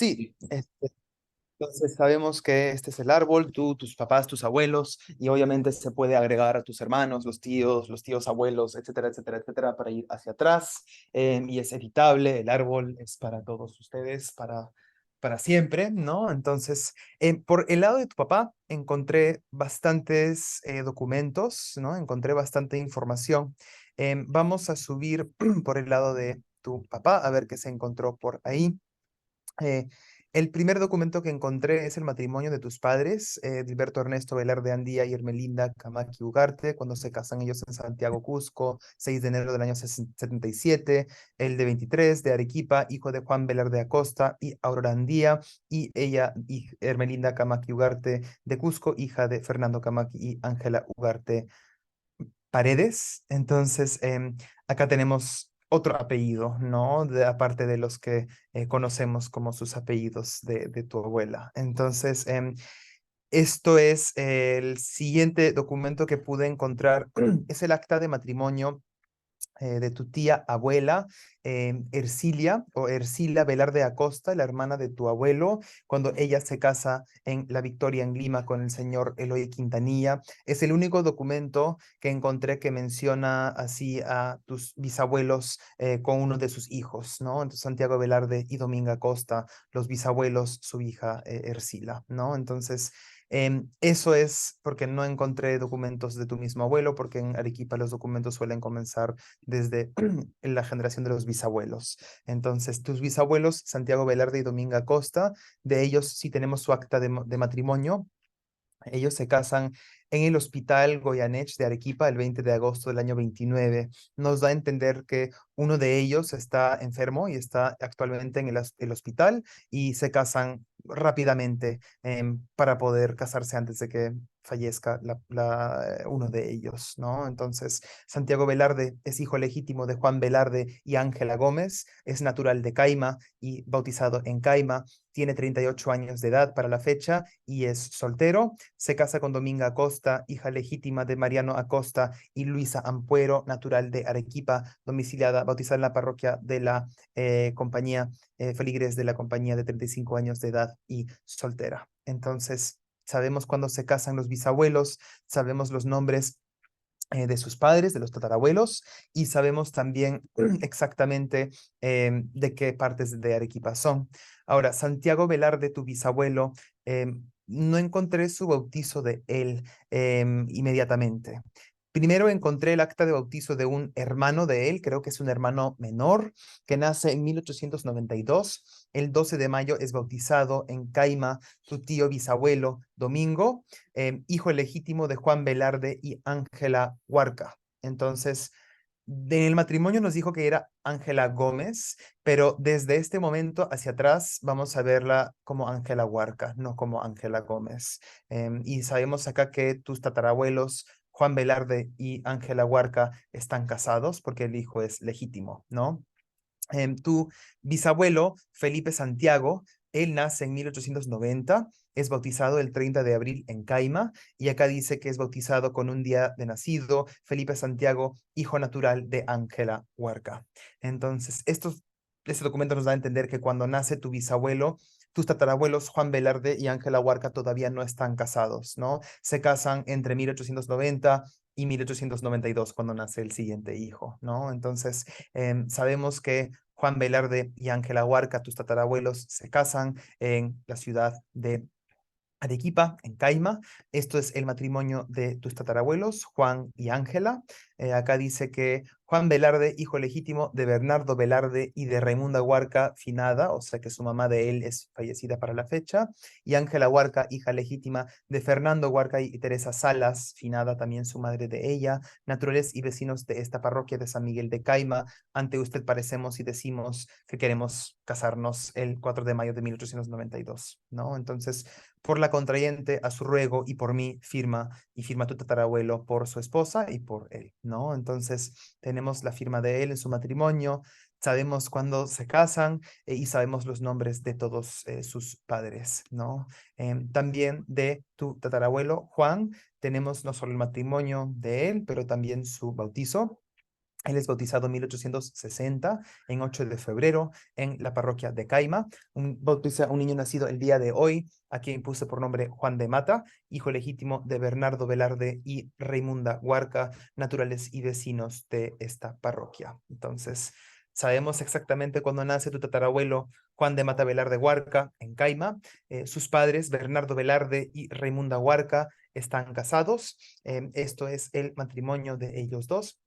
Sí, entonces sabemos que este es el árbol, tú, tus papás, tus abuelos, y obviamente se puede agregar a tus hermanos, los tíos abuelos, etcétera, etcétera, etcétera, para ir hacia atrás, y es evitable, el árbol es para todos ustedes, para siempre, ¿no? Entonces, por el lado de tu papá, encontré bastantes documentos, ¿no? Encontré bastante información. Vamos a subir por el lado de tu papá, a ver qué se encontró por ahí. Eh, el primer documento que encontré es el matrimonio de tus padres, Gilberto Ernesto Velarde Andía y Ermelinda Camaqui Ugarte, cuando se casan ellos en Santiago, Cusco, 6 de enero del año 77, el de 23 de Arequipa, hijo de Juan Velarde Acosta y Aurora Andía, y ella, y Ermelinda Camaqui Ugarte de Cusco, hija de Fernando Camaqui y Ángela Ugarte Paredes. Entonces, acá tenemos otro apellido, ¿no? Aparte de los que conocemos como sus apellidos de tu abuela. Entonces, esto es el siguiente documento que pude encontrar. Es el acta de matrimonio de tu tía abuela, Ercilia o Ercila Velarde Acosta, la hermana de tu abuelo, cuando ella se casa en La Victoria, en Lima, con el señor Eloy Quintanilla. Es el único documento que encontré que menciona así a tus bisabuelos con uno de sus hijos, ¿no? Entonces, Santiago Velarde y Dominga Acosta, los bisabuelos, su hija Ercila, ¿no? Entonces, eso es porque no encontré documentos de tu mismo abuelo, porque en Arequipa los documentos suelen comenzar desde la generación de los bisabuelos. Entonces, tus bisabuelos, Santiago Velarde y Dominga Costa, de ellos sí tenemos su acta de matrimonio. Ellos se casan en el Hospital Goyanech de Arequipa el 20 de agosto del año 29. Nos da a entender que uno de ellos está enfermo y está actualmente en el hospital y se casan rápidamente para poder casarse antes de que fallezca uno de ellos, ¿no? Entonces, Santiago Velarde es hijo legítimo de Juan Velarde y Ángela Gómez, es natural de Caima y bautizado en Caima, tiene 38 años de edad para la fecha y es soltero. Se casa con Dominga Acosta, hija legítima de Mariano Acosta y Luisa Ampuero, natural de Arequipa, domiciliada, bautizada en la parroquia de la compañía, feligres de la compañía, de 35 años de edad y soltera. Entonces, sabemos cuándo se casan los bisabuelos, sabemos los nombres de sus padres, de los tatarabuelos, y sabemos también exactamente de qué partes de Arequipa son. Ahora, Santiago Velarde, tu bisabuelo, no encontré su bautizo de él inmediatamente. Primero encontré el acta de bautizo de un hermano de él, creo que es un hermano menor, que nace en 1892. El 12 de mayo es bautizado en Caima, tu tío bisabuelo Domingo, hijo legítimo de Juan Velarde y Ángela Huarca. Entonces, en el matrimonio nos dijo que era Ángela Gómez, pero desde este momento hacia atrás vamos a verla como Ángela Huarca, no como Ángela Gómez. Y sabemos acá que tus tatarabuelos, Juan Velarde y Ángela Huarca, están casados porque el hijo es legítimo, ¿no? Tu bisabuelo, Felipe Santiago, él nace en 1890, es bautizado el 30 de abril en Caima, y acá dice que es bautizado con un día de nacido, Felipe Santiago, hijo natural de Ángela Huarca. Entonces, este documento nos da a entender que cuando nace tu bisabuelo, tus tatarabuelos Juan Velarde y Ángela Huarca todavía no están casados, ¿no? Se casan entre 1890 y 1892 cuando nace el siguiente hijo, ¿no? Entonces, sabemos que Juan Velarde y Ángela Huarca, tus tatarabuelos, se casan en la ciudad de Arequipa, en Caima. Esto es el matrimonio de tus tatarabuelos, Juan y Ángela. Acá dice que Juan Velarde, hijo legítimo de Bernardo Velarde y de Raimunda Huarca Finada, o sea que su mamá de él es fallecida para la fecha, y Ángela Huarca, hija legítima de Fernando Huarca y Teresa Salas Finada, también su madre de ella, naturales y vecinos de esta parroquia de San Miguel de Caima. Ante usted parecemos y decimos que queremos casarnos el 4 de mayo de 1892, ¿no? Entonces, por la contrayente, a su ruego y por mí, firma y firma tu tatarabuelo por su esposa y por él, ¿no? Entonces, tenemos la firma de él en su matrimonio, sabemos cuándo se casan y sabemos los nombres de todos sus padres, ¿no? También de tu tatarabuelo Juan, tenemos no solo el matrimonio de él, pero también su bautizo. Él es bautizado en 1860, en 8 de febrero, en la parroquia de Caima. Bautiza un niño nacido el día de hoy, a quien puse por nombre Juan de Mata, hijo legítimo de Bernardo Velarde y Raimunda Huarca, naturales y vecinos de esta parroquia. Entonces, sabemos exactamente cuándo nace tu tatarabuelo Juan de Mata Velarde Huarca en Caima. Sus padres, Bernardo Velarde y Raimunda Huarca, están casados. Esto es el matrimonio de ellos dos.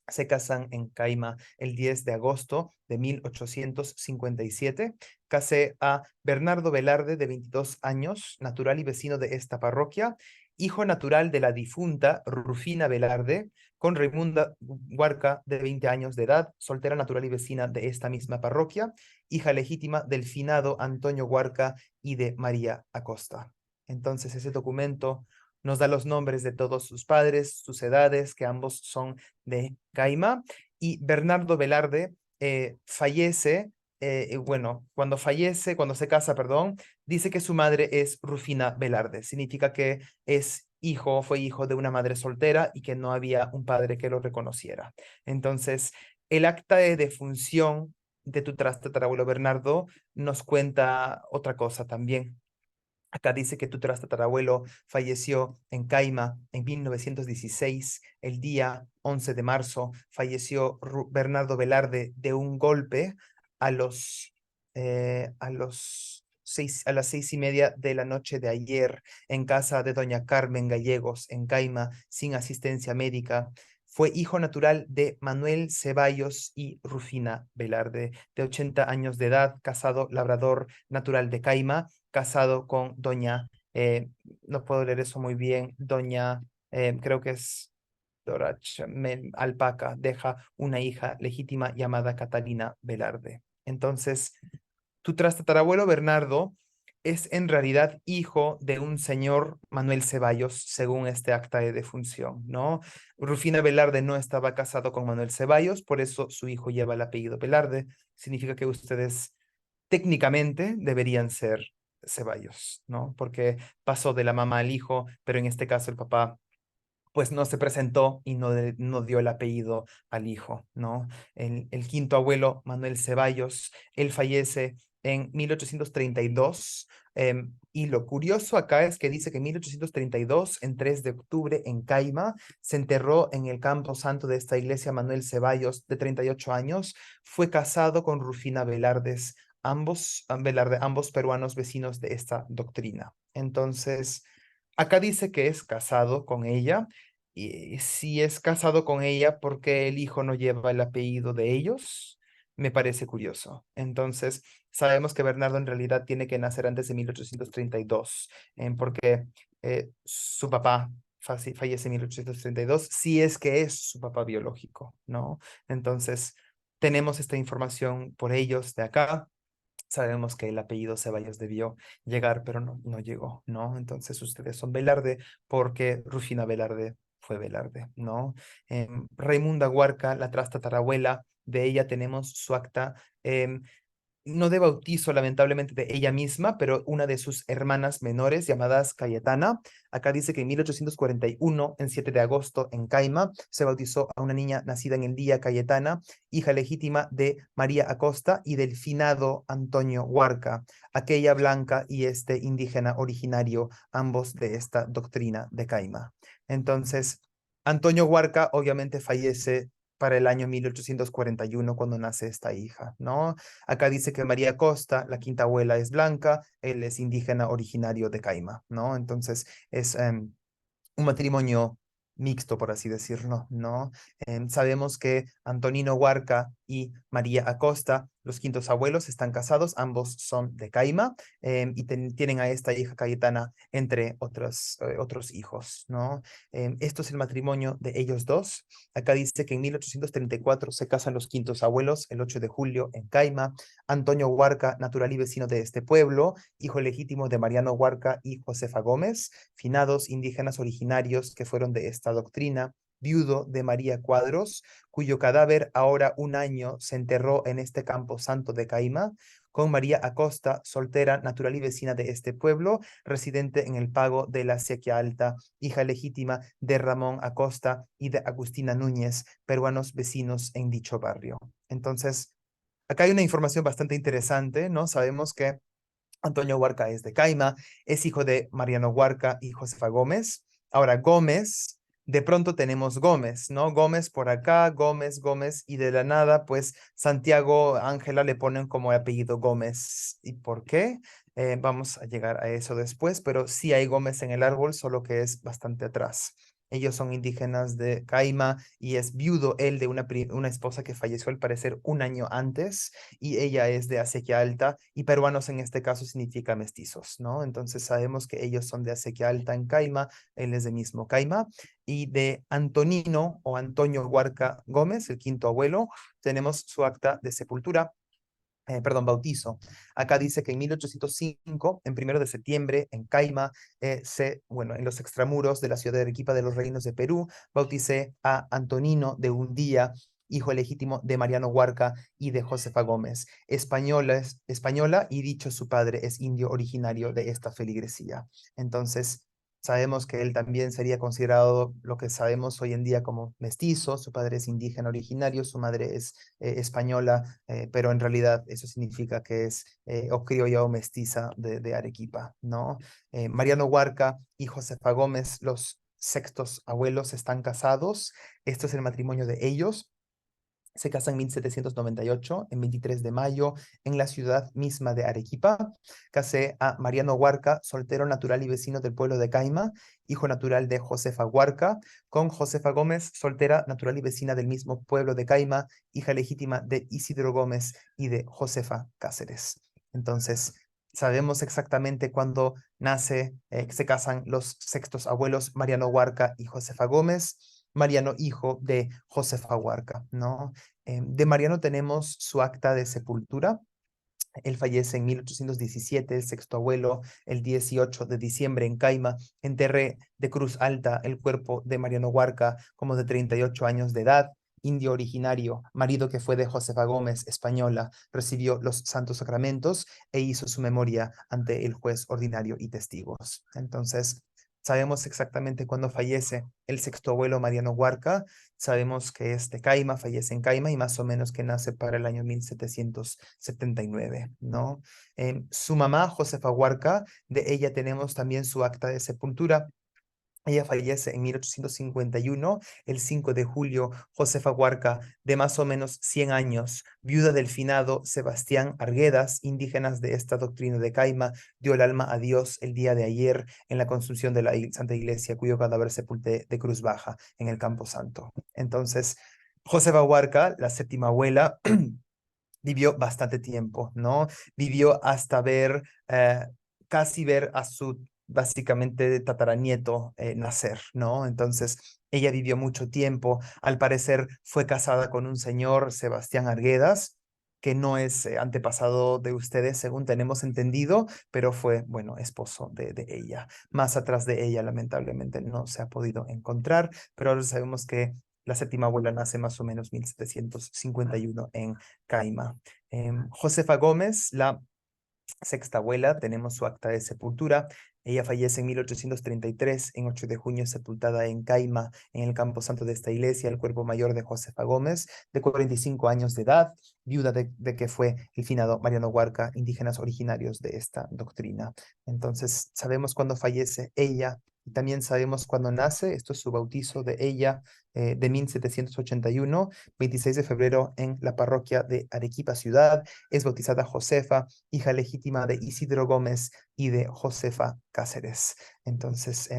Se casan en Caima el 10 de agosto de 1857. Casé a Bernardo Velarde, de 22 años, natural y vecino de esta parroquia, hijo natural de la difunta Rufina Velarde, con Raimunda Huarca, de 20 años de edad, soltera natural y vecina de esta misma parroquia, hija legítima del finado Antonio Huarca y de María Acosta. Entonces, ese documento nos da los nombres de todos sus padres, sus edades, que ambos son de Caima, y Bernardo Velarde fallece, cuando se casa, perdón, dice que su madre es Rufina Velarde. Significa que fue hijo de una madre soltera y que no había un padre que lo reconociera. Entonces, el acta de defunción de tu tatarabuelo Bernardo nos cuenta otra cosa también. Acá dice que tu tatarabuelo falleció en Caima en 1916. El día 11 de marzo falleció Bernardo Velarde de un golpe a a las 6:30 de la noche de ayer, en casa de doña Carmen Gallegos, en Caima, sin asistencia médica. Fue hijo natural de Manuel Ceballos y Rufina Velarde, de 80 años de edad, casado, labrador, natural de Caima, casado con doña, no puedo leer eso muy bien, doña, creo que es Dora Alpaca, deja una hija legítima llamada Catalina Velarde. Entonces, tu tatarabuelo Bernardo es en realidad hijo de un señor Manuel Ceballos, según este acta de defunción, ¿no? Rufina Velarde no estaba casado con Manuel Ceballos, por eso su hijo lleva el apellido Velarde. Significa que ustedes técnicamente deberían ser Ceballos, ¿no? Porque pasó de la mamá al hijo, pero en este caso el papá pues no se presentó y no dio el apellido al hijo, ¿no? El quinto abuelo, Manuel Ceballos, él fallece en 1832, y lo curioso acá es que dice que en 1832, en 3 de octubre, en Caima, se enterró en el campo santo de esta iglesia Manuel Ceballos, de 38 años, fue casado con Rufina Velardes, ambos peruanos vecinos de esta doctrina. Entonces, acá dice que es casado con ella, y si es casado con ella porque el hijo no lleva el apellido de ellos, me parece curioso. Entonces, sabemos que Bernardo en realidad tiene que nacer antes de 1832, porque su papá fallece en 1832, si es que es su papá biológico, ¿no? Entonces, tenemos esta información por ellos de acá. Sabemos que el apellido Ceballos debió llegar, pero no llegó, ¿no? Entonces ustedes son Velarde porque Rufina Velarde fue Velarde, ¿no? Raimunda Huarca, la trastatarabuela, de ella tenemos su acta, no de bautizo, lamentablemente, de ella misma, pero una de sus hermanas menores, llamadas Cayetana. Acá dice que en 1841, en 7 de agosto, en Caima, se bautizó a una niña nacida en el día, Cayetana, hija legítima de María Acosta y del finado Antonio Huarca, aquella blanca y este indígena originario, ambos de esta doctrina de Caima. Entonces, Antonio Huarca obviamente fallece para el año 1841 cuando nace esta hija, ¿no? Acá dice que María Costa, la quinta abuela, es blanca, él es indígena originario de Caima, ¿no? Entonces es un matrimonio mixto, por así decirlo, ¿no? Sabemos que Antonino Huarca y María Acosta, los quintos abuelos, están casados, ambos son de Caima, y tienen a esta hija Cayetana, entre otros hijos, ¿no? Esto es el matrimonio de ellos dos. Acá dice que en 1834 se casan los quintos abuelos, el 8 de julio en Caima. Antonio Huarca, natural y vecino de este pueblo, hijo legítimo de Mariano Huarca y Josefa Gómez, finados indígenas originarios que fueron de esta doctrina, viudo de María Cuadros, cuyo cadáver ahora un año se enterró en este campo santo de Caima, con María Acosta, soltera, natural y vecina de este pueblo, residente en el Pago de la Sequia Alta, hija legítima de Ramón Acosta y de Agustina Núñez, peruanos vecinos en dicho barrio. Entonces, acá hay una información bastante interesante, ¿no? Sabemos que Antonio Huarca es de Caima, es hijo de Mariano Huarca y Josefa Gómez. Ahora, Gómez, de pronto tenemos Gómez, ¿no? Gómez por acá, Gómez, Gómez, y de la nada, pues Santiago, Ángela le ponen como apellido Gómez. ¿Y por qué? Vamos a llegar a eso después, pero sí hay Gómez en el árbol, solo que es bastante atrás. Ellos son indígenas de Caima y es viudo él de una esposa que falleció al parecer un año antes y ella es de Acequia Alta y peruanos en este caso significa mestizos, ¿no? Entonces sabemos que ellos son de Acequia Alta en Caima, él es de mismo Caima y de Antonino o Antonio Huarca Gómez, el quinto abuelo, tenemos su acta de sepultura perdón, bautizo. Acá dice que en 1805, en 1 de septiembre, en Caima, bueno, en los extramuros de la ciudad de Arequipa de los Reinos de Perú, bauticé a Antonino de Undía, hijo legítimo de Mariano Huarca y de Josefa Gómez. Española, y dicho su padre es indio originario de esta feligresía. Entonces, sabemos que él también sería considerado lo que sabemos hoy en día como mestizo, su padre es indígena originario, su madre es española, pero en realidad eso significa que es o criolla o mestiza de Arequipa, ¿no? Mariano Huarca y Josefa Gómez, los sextos abuelos, están casados. Esto es el matrimonio de ellos. Se casan en 1798, en 23 de mayo, en la ciudad misma de Arequipa. Casé a Mariano Huarca, soltero natural y vecino del pueblo de Caima, hijo natural de Josefa Huarca, con Josefa Gómez, soltera natural y vecina del mismo pueblo de Caima, hija legítima de Isidro Gómez y de Josefa Cáceres. Entonces, sabemos exactamente cuándo se casan los sextos abuelos, Mariano Huarca y Josefa Gómez. Mariano, hijo de Josefa Huarca, ¿no? De Mariano tenemos su acta de sepultura. Él fallece en 1817, el sexto abuelo, el 18 de diciembre en Caima. Enterré de Cruz Alta el cuerpo de Mariano Huarca, como de 38 años de edad, indio originario, marido que fue de Josefa Gómez, española, recibió los santos sacramentos e hizo su memoria ante el juez ordinario y testigos. Entonces, sabemos exactamente cuándo fallece el sexto abuelo Mariano Huarca. Sabemos que es de Caima, fallece en Caima y más o menos que nace para el año 1779, ¿no? Su mamá, Josefa Huarca, de ella tenemos también su acta de sepultura. Ella fallece en 1851, el 5 de julio, Josefa Huarca, de más o menos 100 años, viuda del finado Sebastián Arguedas, indígenas de esta doctrina de Caima, dio el alma a Dios el día de ayer en la construcción de la Santa Iglesia, cuyo cadáver sepulté de Cruz Baja en el Campo Santo. Entonces, Josefa Huarca, la séptima abuela, vivió bastante tiempo, ¿no? Vivió hasta casi ver a su básicamente tataranieto nacer, ¿no? Entonces, ella vivió mucho tiempo. Al parecer, fue casada con un señor, Sebastián Arguedas, que no es antepasado de ustedes, según tenemos entendido, pero fue, bueno, esposo de ella. Más atrás de ella, lamentablemente, no se ha podido encontrar, pero ahora sabemos que la séptima abuela nace más o menos 1751 en Caima. Josefa Gómez, la sexta abuela, tenemos su acta de sepultura. Ella fallece en 1833, en 8 de junio, sepultada en Caima, en el camposanto de esta iglesia, el cuerpo mayor de Josefa Gómez, de 45 años de edad, viuda de que fue el finado Mariano Huarca, indígenas originarios de esta doctrina. Entonces, sabemos cuándo fallece ella y también sabemos cuándo nace. Esto es su bautizo de ella, de 1781, 26 de febrero, en la parroquia de Arequipa ciudad. Es bautizada Josefa, hija legítima de Isidro Gómez y de Josefa Cáceres. Entonces,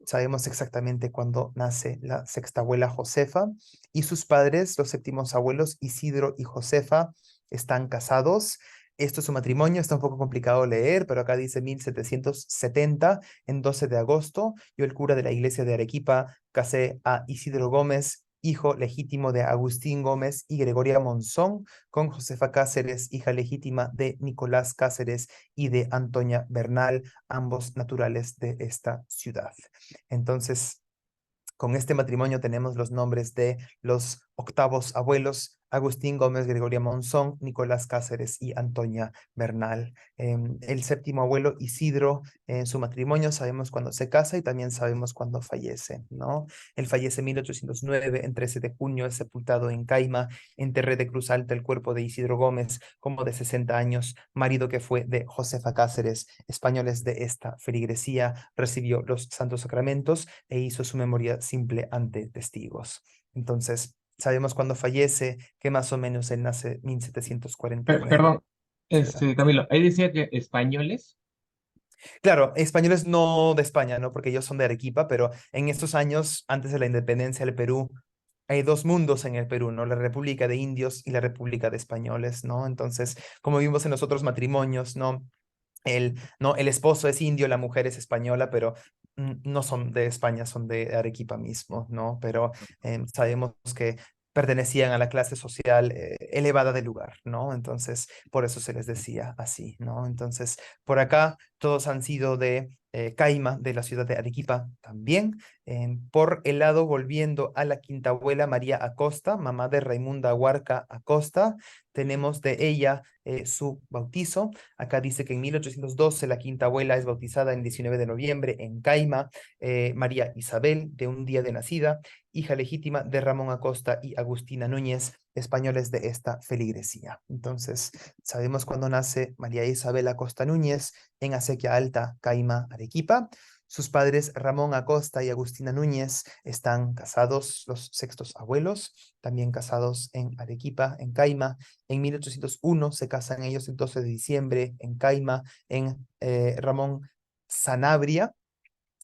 sabemos exactamente cuándo nace la sexta abuela Josefa y sus padres, los séptimos abuelos Isidro y Josefa, están casados. Esto es su matrimonio, está un poco complicado leer, pero acá dice 1770, en 12 de agosto. Yo, el cura de la iglesia de Arequipa, casé a Isidro Gómez, hijo legítimo de Agustín Gómez y Gregoria Monzón, con Josefa Cáceres, hija legítima de Nicolás Cáceres y de Antonia Bernal, ambos naturales de esta ciudad. Entonces, con este matrimonio tenemos los nombres de los octavos abuelos, Agustín Gómez, Gregoria Monzón, Nicolás Cáceres y Antonia Bernal. El séptimo abuelo, Isidro, en su matrimonio sabemos cuándo se casa y también sabemos cuándo fallece, ¿no? Él fallece en 1809, en 13 de junio, es sepultado en Caima, en Terre de Cruz Alta, el cuerpo de Isidro Gómez, como de 60 años, marido que fue de Josefa Cáceres, españoles de esta feligresía, recibió los santos sacramentos e hizo su memoria simple ante testigos. Entonces, sabemos cuándo fallece, que más o menos él nace en 1749, Perdón, etcétera. Camilo, ahí decía que españoles. Claro, españoles no de España, ¿no? Porque ellos son de Arequipa, pero en estos años, antes de la independencia del Perú, hay dos mundos en el Perú, ¿no? La República de Indios y la República de Españoles, ¿no? Entonces, como vimos en los otros matrimonios, ¿no? ¿No? El esposo es indio, la mujer es española, pero no son de España, son de Arequipa mismo, ¿no? Pero sabemos que pertenecían a la clase social elevada del lugar, ¿no? Entonces, por eso se les decía así, ¿no? Entonces, por acá todos han sido de Caima, de la ciudad de Arequipa también. Por el lado, volviendo a la quinta abuela María Acosta, mamá de Raimunda Huarca Acosta, tenemos de ella su bautizo. Acá dice que en 1812 la quinta abuela es bautizada en 19 de noviembre en Caima, María Isabel, de un día de nacida, hija legítima de Ramón Acosta y Agustina Núñez, españoles de esta feligresía. Entonces, sabemos cuándo nace María Isabel Acosta Núñez en Acequia Alta, Caima, Arequipa. Sus padres Ramón Acosta y Agustina Núñez están casados, los sextos abuelos, también casados en Arequipa, en Caima. En 1801 se casan ellos el 12 de diciembre en Caima, en Ramón Sanabria.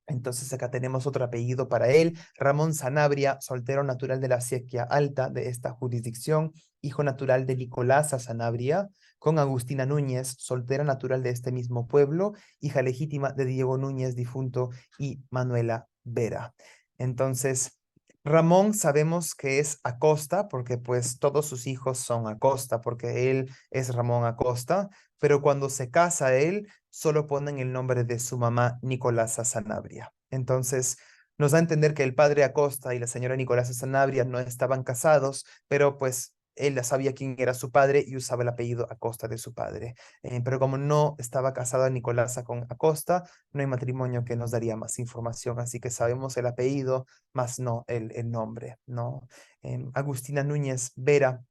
Entonces acá tenemos otro apellido para él, Ramón Sanabria, soltero natural de la Siequia Alta de esta jurisdicción, hijo natural de Nicolasa Sanabria, con Agustina Núñez, soltera natural de este mismo pueblo, hija legítima de Diego Núñez, difunto, y Manuela Vera. Entonces, Ramón sabemos que es Acosta, porque pues todos sus hijos son Acosta, porque él es Ramón Acosta, pero cuando se casa él, solo ponen el nombre de su mamá, Nicolasa Sanabria. Entonces, nos da a entender que el padre Acosta y la señora Nicolasa Sanabria no estaban casados, pero pues él ya sabía quién era su padre y usaba el apellido Acosta de su padre. Pero como no estaba casada Nicolasa con Acosta, no hay matrimonio que nos daría más información, así que sabemos el apellido, más no el nombre, ¿no? Agustina Núñez Vera,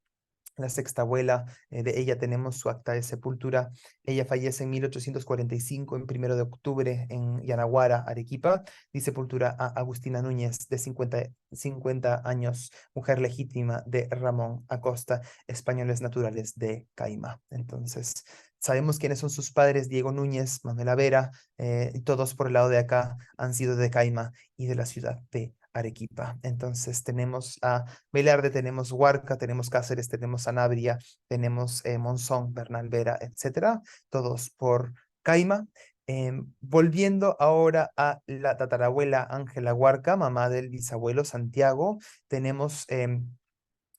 la sexta abuela, de ella tenemos su acta de sepultura. Ella fallece en 1845, en 1 de octubre, en Yanaguara, Arequipa. Di sepultura a Agustina Núñez, de 50 años, mujer legítima de Ramón Acosta, españoles naturales de Caima. Entonces, sabemos quiénes son sus padres, Diego Núñez, Manuela Vera, y todos por el lado de acá han sido de Caima y de la ciudad de Arequipa. Entonces, tenemos a Velarde, tenemos Huarca, tenemos Cáceres, tenemos Sanabria, tenemos Monzón, Bernal Vera, etcétera, todos por Caima. Volviendo ahora a la tatarabuela Ángela Huarca, mamá del bisabuelo Santiago, tenemos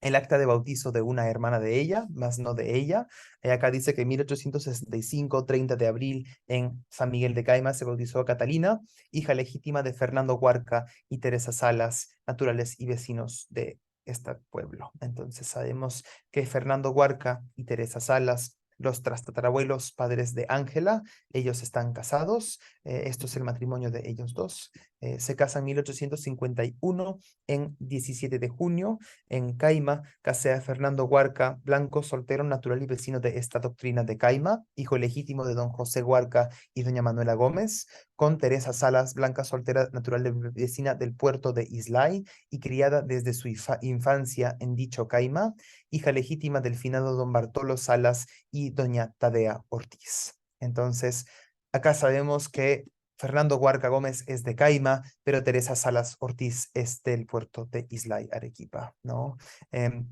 el acta de bautizo de una hermana de ella, más no de ella. Acá dice que en 1865, 30 de abril, en San Miguel de Caima se bautizó a Catalina, hija legítima de Fernando Huarca y Teresa Salas, naturales y vecinos de este pueblo. Entonces sabemos que Fernando Huarca y Teresa Salas, los trastatarabuelos padres de Ángela, ellos están casados. Esto es el matrimonio de ellos dos. Se casan en 1851, en 17 de junio, en Caima, casea Fernando Huarca Blanco, soltero natural y vecino de esta doctrina de Caima, hijo legítimo de don José Huarca y doña Manuela Gómez, con Teresa Salas Blanca, soltera natural de vecina del puerto de Islay y criada desde su infancia en dicho Caima, hija legítima del finado don Bartolo Salas y doña Tadea Ortiz. Entonces, acá sabemos que Fernando Huarca Gómez es de Caima, pero Teresa Salas Ortiz es del puerto de Islay, Arequipa, ¿no? Em,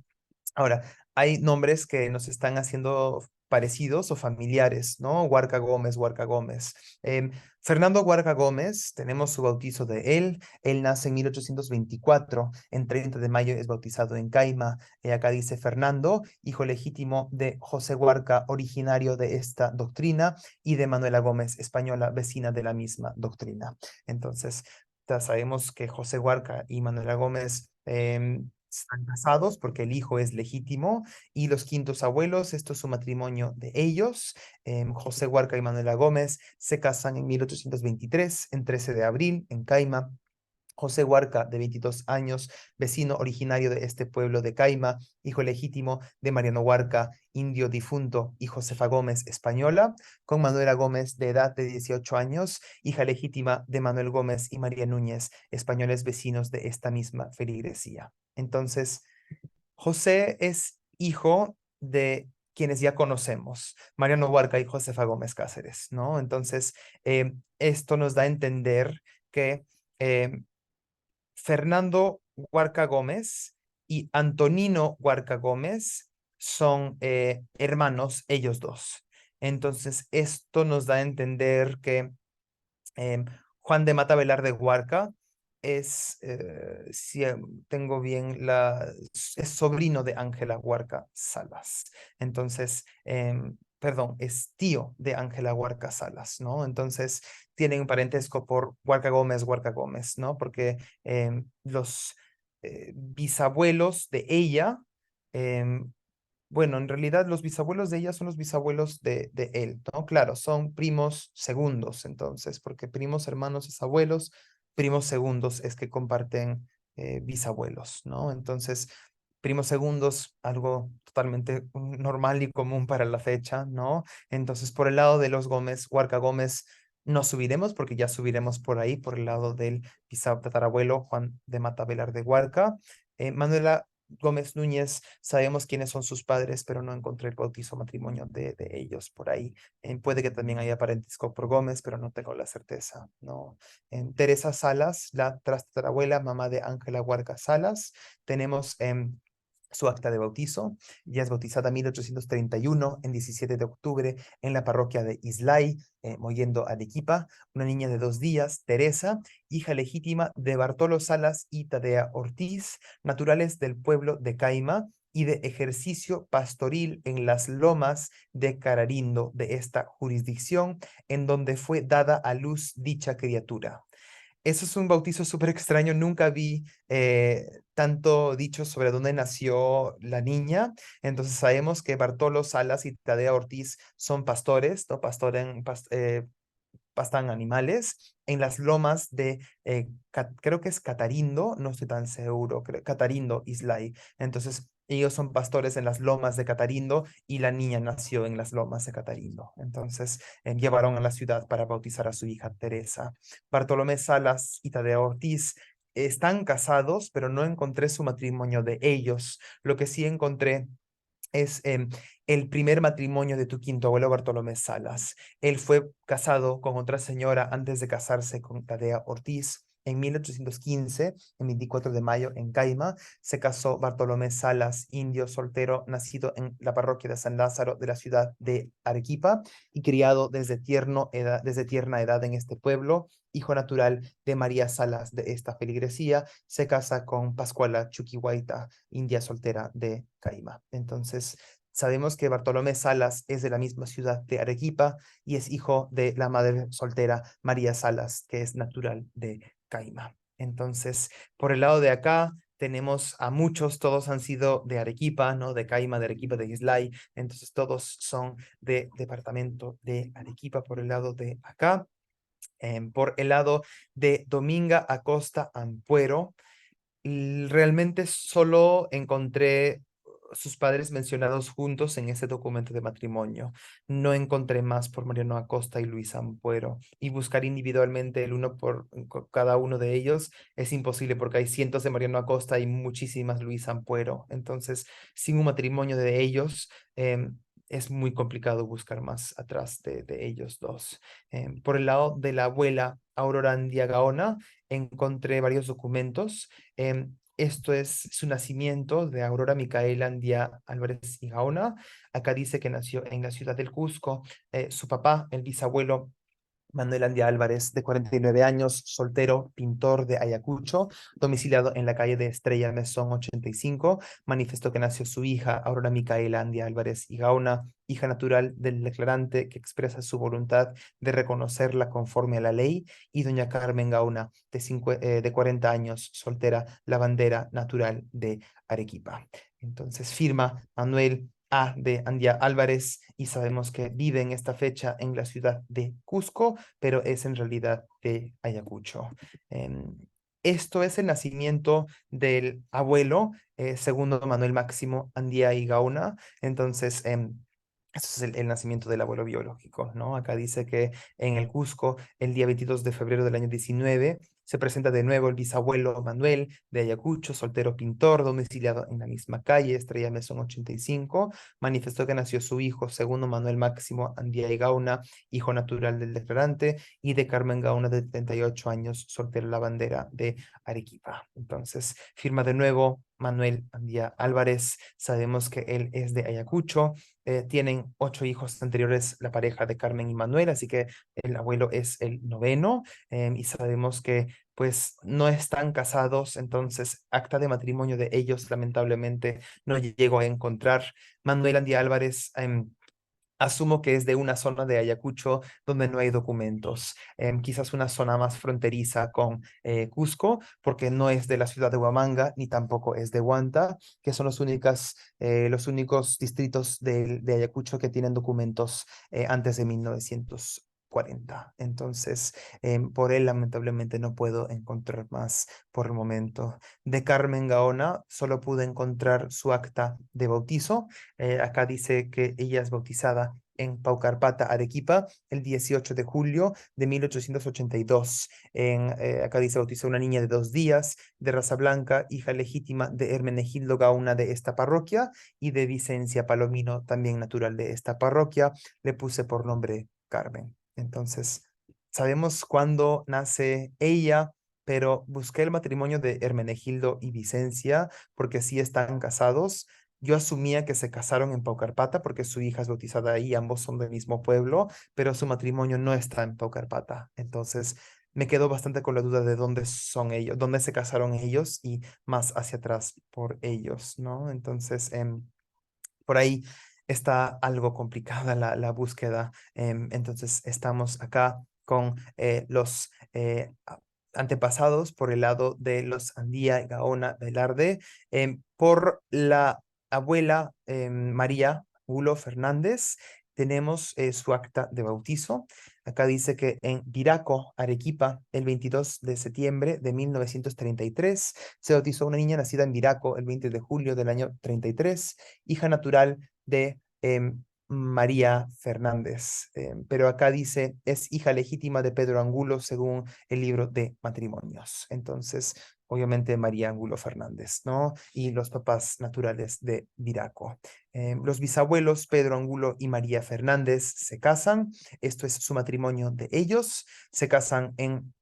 Ahora, hay nombres que nos están haciendo parecidos o familiares, ¿no? Huarca Gómez, Huarca Gómez. Fernando Huarca Gómez, tenemos su bautizo de él. Él nace en 1824, en 30 de mayo es bautizado en Caima. Acá dice Fernando, hijo legítimo de José Huarca, originario de esta doctrina, y de Manuela Gómez, española, vecina de la misma doctrina. Entonces, ya sabemos que José Huarca y Manuela Gómez están casados porque el hijo es legítimo, y los quintos abuelos, esto es su matrimonio de ellos. José Huarca y Manuela Gómez se casan en 1823, en 13 de abril, en Caima. José Huarca, de 22 años, vecino originario de este pueblo de Caima, hijo legítimo de Mariano Huarca, indio difunto, y Josefa Gómez, española, con Manuela Gómez, de edad de 18 años, hija legítima de Manuel Gómez y María Núñez, españoles vecinos de esta misma feligresía. Entonces, José es hijo de quienes ya conocemos, Mariano Huarca y Josefa Gómez Cáceres, ¿no? Entonces, esto nos da a entender que eh, Fernando Huarca Gómez y Antonino Huarca Gómez son hermanos, ellos dos. Entonces, esto nos da a entender que Em, Juan de Mata Velarde Huarca es, si tengo bien, es sobrino de Ángela Huarca Salas. Entonces, perdón, es tío de Ángela Huarca Salas, ¿no? Entonces, tienen un parentesco por Huarca Gómez, ¿no? Porque los bisabuelos de ella, em, bueno, en realidad los bisabuelos de ella son los bisabuelos de él, ¿no? Claro, son primos segundos, entonces, porque primos hermanos es abuelos, primos segundos es que comparten bisabuelos, ¿no? Entonces, primos segundos, algo totalmente normal y común para la fecha, ¿no? Entonces, por el lado de los Gómez, Huarca Gómez, no subiremos porque ya subiremos por ahí, por el lado del tatarabuelo Juan de Mata Velar de Huarca. Manuela Gómez Núñez, sabemos quiénes son sus padres, pero no encontré el bautizo matrimonio de ellos por ahí. Puede que también haya parentesco por Gómez, pero no tengo la certeza, ¿no? Teresa Salas, la tatarabuela, mamá de Ángela Huarca Salas. Tenemos su acta de bautizo. Ya es bautizada en 1831, en 17 de octubre, en la parroquia de Islay, Mollendo, Arequipa. Una niña de 2 días, Teresa, hija legítima de Bartolo Salas y Tadea Ortiz, naturales del pueblo de Caima y de ejercicio pastoril en las lomas de Cararindo de esta jurisdicción, en donde fue dada a luz dicha criatura. Eso es un bautizo súper extraño. Nunca vi tanto dicho sobre dónde nació la niña. Entonces sabemos que Bartolo Salas y Tadea Ortiz son pastores, ¿no? Pastan animales en las lomas de, creo que es Catarindo, no estoy tan seguro, Catarindo, Islay. Entonces, ellos son pastores en las lomas de Catarindo y la niña nació en las lomas de Catarindo. Entonces, llevaron a la ciudad para bautizar a su hija Teresa. Bartolomé Salas y Tadeo Ortiz están casados, pero no encontré su matrimonio de ellos. Lo que sí encontré es el primer matrimonio de tu quinto abuelo Bartolomé Salas. Él fue casado con otra señora antes de casarse con Tadea Ortiz. En 1815, el 24 de mayo, en Caima, se casó Bartolomé Salas, indio soltero, nacido en la parroquia de San Lázaro de la ciudad de Arequipa y criado desde tierna edad en este pueblo, hijo natural de María Salas de esta feligresía. Se casa con Pascuala Chuquihuaita, india soltera de Caima. Entonces, sabemos que Bartolomé Salas es de la misma ciudad de Arequipa y es hijo de la madre soltera María Salas, que es natural de Caima. Entonces, por el lado de acá, tenemos a muchos, todos han sido de Arequipa, ¿no? De Caima, de Arequipa, de Islay. Entonces, todos son de departamento de Arequipa por el lado de acá. Por el lado de Dominga Acosta Ampuero, realmente solo encontré sus padres mencionados juntos en ese documento de matrimonio. No encontré más por Mariano Acosta y Luis Ampuero. Y buscar individualmente el uno por cada uno de ellos es imposible porque hay cientos de Mariano Acosta y muchísimas Luis Ampuero. Entonces, sin un matrimonio de ellos, es muy complicado buscar más atrás de ellos dos. Por el lado de la abuela Aurora Andia Gaona, encontré varios documentos. Esto es su nacimiento de Aurora Micaela Andia Álvarez y Gaona. Acá dice que nació en la ciudad del Cusco. Su papá, el bisabuelo Manuel Andia Álvarez, de 49 años, soltero, pintor de Ayacucho, domiciliado en la calle de Estrella Mesón 85, manifestó que nació su hija, Aurora Micaela Andia Álvarez y Gaona, hija natural del declarante que expresa su voluntad de reconocerla conforme a la ley, y doña Carmen Gaona, de 40 años, soltera, lavandera natural de Arequipa. Entonces firma Manuel A. de Andia Álvarez y sabemos que vive en esta fecha en la ciudad de Cusco, pero es en realidad de Ayacucho. Em, Esto es el nacimiento del abuelo, segundo Manuel Máximo Andía y Gauna. Entonces, eso es el nacimiento del abuelo biológico, ¿no? Acá dice que en el Cusco, el día 22 de febrero del año 19, se presenta de nuevo el bisabuelo Manuel de Ayacucho, soltero pintor, domiciliado en la misma calle, Estrella Mesón 85. Manifestó que nació su hijo, segundo Manuel Máximo Andía y Gauna, hijo natural del declarante, y de Carmen Gauna, de 38 años, soltera la bandera de Arequipa. Entonces, firma de nuevo Manuel Andía Álvarez. Sabemos que él es de Ayacucho. Tienen 8 hijos anteriores, la pareja de Carmen y Manuel, así que el abuelo es el noveno, y sabemos que pues no están casados, entonces acta de matrimonio de ellos lamentablemente no llego a encontrar. Manuel Andía Álvarez, asumo que es de una zona de Ayacucho donde no hay documentos, quizás una zona más fronteriza con Cusco, porque no es de la ciudad de Huamanga ni tampoco es de Huanta, que son los únicos distritos de Ayacucho que tienen documentos antes de 1940. Entonces, por él lamentablemente no puedo encontrar más por el momento. De Carmen Gaona solo pude encontrar su acta de bautizo. Acá dice que ella es bautizada en Paucarpata, Arequipa, el 18 de julio de 1882. Acá dice bautizó una niña de 2 días, de raza blanca, hija legítima de Hermenegildo Gauna de esta parroquia y de Vicencia Palomino, también natural de esta parroquia. Le puse por nombre Carmen. Entonces, sabemos cuándo nace ella, pero busqué el matrimonio de Hermenegildo y Vicencia porque sí están casados. Yo asumía que se casaron en Paucarpata porque su hija es bautizada ahí, ambos son del mismo pueblo, pero su matrimonio no está en Paucarpata. Entonces me quedo bastante con la duda de dónde son ellos, dónde se casaron ellos y más hacia atrás por ellos, ¿no? Entonces, por ahí está algo complicada la búsqueda. Entonces estamos acá con los antepasados por el lado de los Andía y Gaona Velarde, por la abuela María Gulo Fernández. Tenemos su acta de bautizo. Acá dice que en Viraco, Arequipa, el 22 de septiembre de 1933, se bautizó una niña nacida en Viraco el 20 de julio del año 33, hija natural de María Fernández. Pero acá dice, es hija legítima de Pedro Angulo según el libro de matrimonios. Entonces, obviamente María Angulo Fernández, ¿no? Y los papás naturales de Viraco. Los bisabuelos Pedro Angulo y María Fernández se casan. Esto es su matrimonio de ellos. Se casan en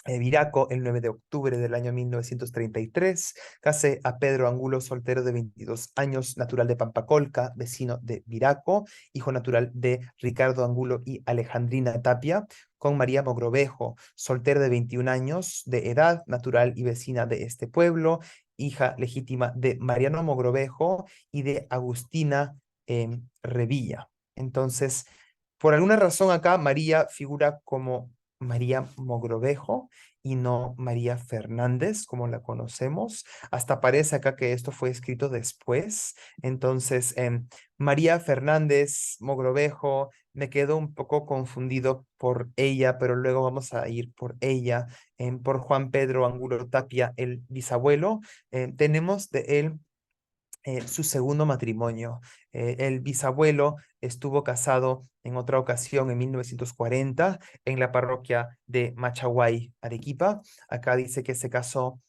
Viraco el 9 de octubre del año 1933. Casé a Pedro Angulo, soltero de 22 años, natural de Pampacolca, vecino de Viraco, hijo natural de Ricardo Angulo y Alejandrina Tapia, con María Mogrovejo, soltera de 21 años de edad, natural y vecina de este pueblo, hija legítima de Mariano Mogrovejo y de Agustina Revilla. Entonces, por alguna razón acá María figura como María Mogrovejo y no María Fernández, como la conocemos. Hasta parece acá que esto fue escrito después. Entonces, María Fernández Mogrovejo, me quedo un poco confundido por ella, pero luego vamos a ir por ella, por Juan Pedro Angulo Tapia, el bisabuelo. Tenemos de él su segundo matrimonio. El bisabuelo estuvo casado en otra ocasión en 1940 en la parroquia de Machaguay, Arequipa. Acá dice que se casó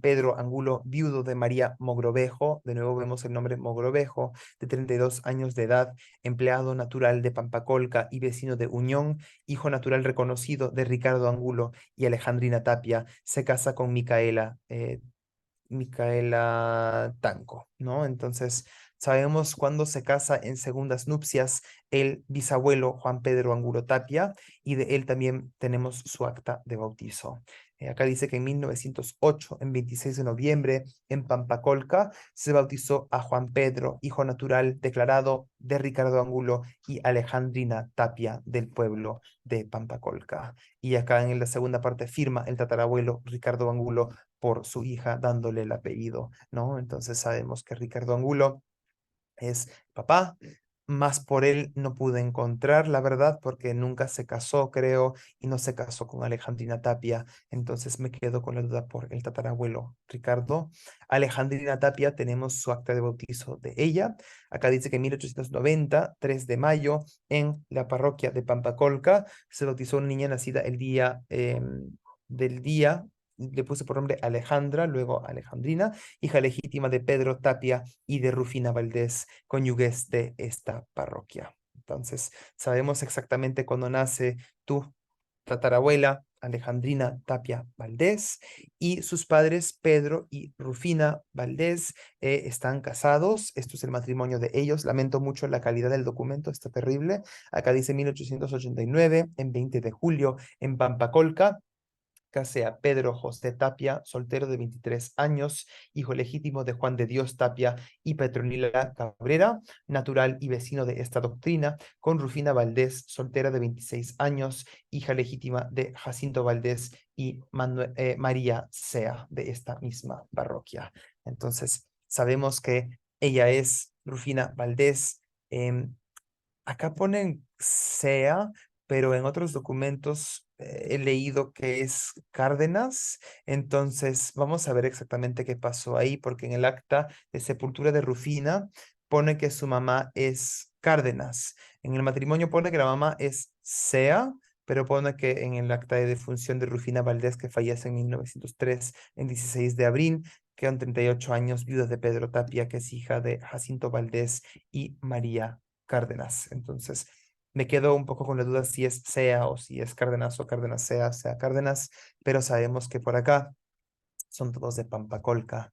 Pedro Angulo, viudo de María Mogrovejo. De nuevo vemos el nombre Mogrovejo, de 32 años de edad, empleado natural de Pampacolca y vecino de Unión, hijo natural reconocido de Ricardo Angulo y Alejandrina Tapia. Se casa con Micaela Tanco, ¿no? Entonces, Sabemos cuándo se casa en segundas nupcias el bisabuelo Juan Pedro Angulo Tapia, y de él también tenemos su acta de bautizo. Acá dice que en 1908, en 26 de noviembre, en Pampacolca, se bautizó a Juan Pedro, hijo natural declarado de Ricardo Angulo y Alejandrina Tapia, del pueblo de Pampacolca. Y acá en la segunda parte firma el tatarabuelo Ricardo Angulo por su hija, dándole el apellido, ¿no? Entonces sabemos que Ricardo Angulo es papá, más por él no pude encontrar la verdad porque nunca se casó, creo, y no se casó con Alejandrina Tapia. Entonces me quedo con la duda por el tatarabuelo Ricardo. Alejandrina Tapia, tenemos su acta de bautizo de ella. Acá dice que en 1890, 3 de mayo, en la parroquia de Pampacolca, se bautizó una niña nacida el día del día. Le puse por nombre Alejandra, luego Alejandrina, hija legítima de Pedro Tapia y de Rufina Valdés, cónyuges de esta parroquia. Entonces, sabemos exactamente cuándo nace tu tatarabuela, Alejandrina Tapia Valdés, y sus padres, Pedro y Rufina Valdés, están casados. Esto es el matrimonio de ellos. Lamento mucho la calidad del documento, está terrible. Acá dice 1889, en 20 de julio, en Pampacolca. Casé a Pedro José Tapia, soltero de 23 años, hijo legítimo de Juan de Dios Tapia y Petronila Cabrera, natural y vecino de esta doctrina, con Rufina Valdés, soltera de 26 años, hija legítima de Jacinto Valdés y María Sea, de esta misma parroquia. Entonces, sabemos que ella es Rufina Valdés. em, Acá ponen SEA, pero en otros documentos he leído que es Cárdenas. Entonces, vamos a ver exactamente qué pasó ahí, porque en el acta de sepultura de Rufina pone que su mamá es Cárdenas. En el matrimonio pone que la mamá es SEA, pero pone que en el acta de defunción de Rufina Valdés, que fallece en 1903, en 16 de abril, quedan 38 años, viuda de Pedro Tapia, que es hija de Jacinto Valdés y María Cárdenas. Entonces, me quedo un poco con la duda si es Sea o si es Cárdenas o Cárdenas Sea, Sea Cárdenas, pero sabemos que por acá son todos de Pampacolca.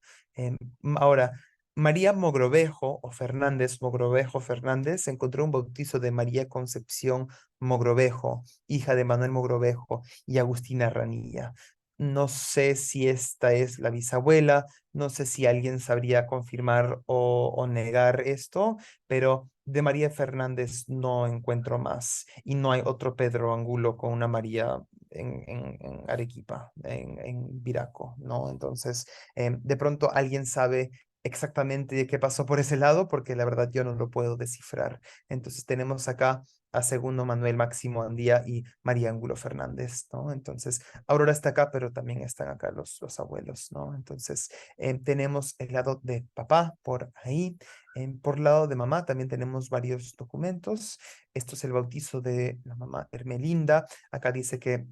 Ahora, María Mogrovejo o Fernández, Mogrovejo Fernández, encontró un bautizo de María Concepción Mogrovejo, hija de Manuel Mogrovejo y Agustina Ranilla. No sé si esta es la bisabuela, no sé si alguien sabría confirmar o negar esto, pero de María Fernández no encuentro más y no hay otro Pedro Angulo con una María en Arequipa, en Viraco, ¿no? Entonces, de pronto alguien sabe exactamente qué pasó por ese lado, porque la verdad yo no lo puedo descifrar. Entonces tenemos acá a segundo Manuel Máximo Andía y María Ángulo Fernández, ¿no? Entonces, Aurora está acá, pero también están acá los abuelos, ¿no? Entonces, tenemos el lado de papá por ahí. Por lado de mamá también tenemos varios documentos. Esto es el bautizo de la mamá Hermelinda. Acá dice que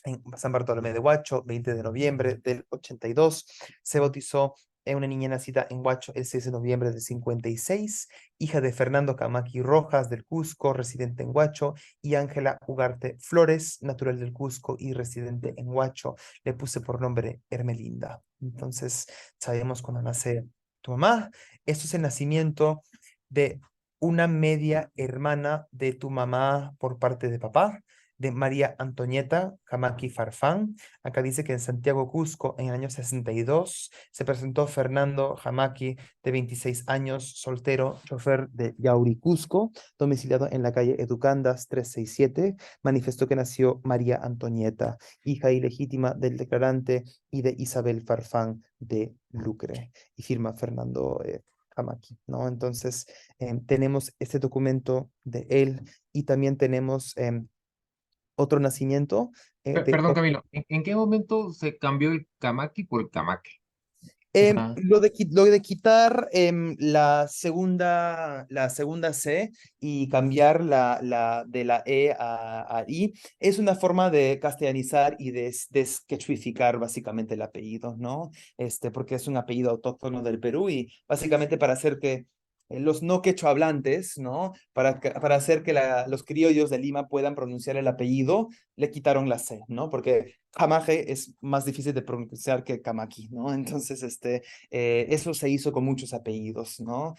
en San Bartolomé de Huacho, 20 de noviembre del 82, se bautizó una niña nacida en Huacho el 6 de noviembre del 56, hija de Fernando Camaqui Rojas del Cusco, residente en Huacho, y Ángela Ugarte Flores, natural del Cusco y residente en Huacho. Le puse por nombre Hermelinda. Entonces, sabemos cuando nace tu mamá. Esto es el nacimiento de una media hermana de tu mamá por parte de papá, de María Antonieta Jamaqui Farfán. Acá dice que en Santiago Cusco, en el año 62, se presentó Fernando Jamaqui, de 26 años, soltero, chofer de Yauri Cusco, domiciliado en la calle Educandas 367. Manifestó que nació María Antonieta, hija ilegítima del declarante y de Isabel Farfán de Lucre. Y firma Fernando Jamaqui, ¿no? Entonces, tenemos este documento de él y también tenemos otro nacimiento de Perdón, Camilo, ¿en qué momento se cambió el Kamaki por el Kamake? O sea, lo de quitar la segunda C y cambiar de la E a I es una forma de castellanizar y desquechuificar básicamente el apellido, ¿no? Porque es un apellido autóctono del Perú y básicamente para hacer que los no quechua hablantes, ¿no? Para hacer que los criollos de Lima puedan pronunciar el apellido, le quitaron la C, ¿no? Porque Jamaje es más difícil de pronunciar que Camaqui, ¿no? Entonces, eso se hizo con muchos apellidos, ¿no?